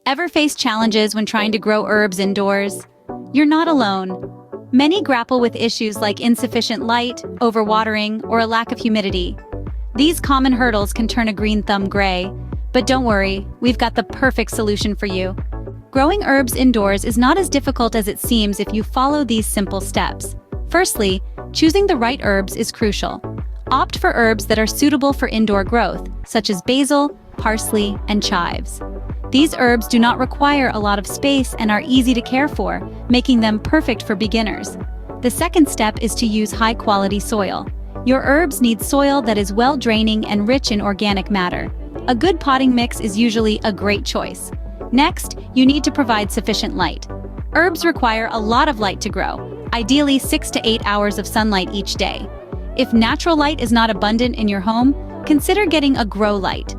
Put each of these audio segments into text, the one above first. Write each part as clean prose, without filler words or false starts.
Ever face challenges when trying to grow herbs indoors? You're not alone. Many grapple with issues like insufficient light, overwatering, or a lack of humidity. These common hurdles can turn a green thumb gray, but don't worry, we've got the perfect solution for you. Growing herbs indoors is not as difficult as it seems if you follow these simple steps. Firstly, choosing the right herbs is crucial. Opt for herbs that are suitable for indoor growth, such as basil, parsley, and chives. These herbs do not require a lot of space and are easy to care for, making them perfect for beginners. The second step is to use high-quality soil. Your herbs need soil that is well-draining and rich in organic matter. A good potting mix is usually a great choice. Next, you need to provide sufficient light. Herbs require a lot of light to grow, ideally 6 to 8 hours of sunlight each day. If natural light is not abundant in your home, consider getting a grow light.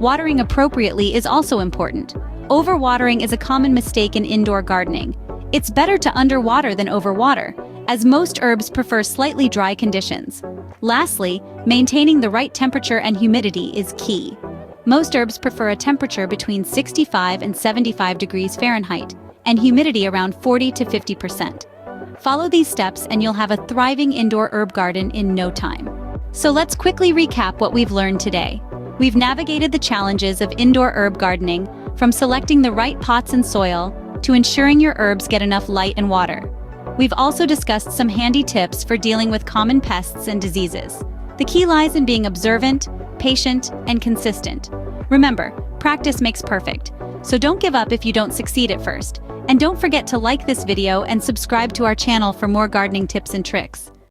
Watering appropriately is also important. Overwatering is a common mistake in indoor gardening. It's better to underwater than overwater, as most herbs prefer slightly dry conditions. Lastly, maintaining the right temperature and humidity is key. Most herbs prefer a temperature between 65 and 75 degrees Fahrenheit, and humidity around 40 to 50%. Follow these steps and you'll have a thriving indoor herb garden in no time. So let's quickly recap what we've learned today. We've navigated the challenges of indoor herb gardening, from selecting the right pots and soil to ensuring your herbs get enough light and water. We've also discussed some handy tips for dealing with common pests and diseases. The key lies in being observant, patient, and consistent. Remember, practice makes perfect, so don't give up if you don't succeed at first. And don't forget to like this video and subscribe to our channel for more gardening tips and tricks.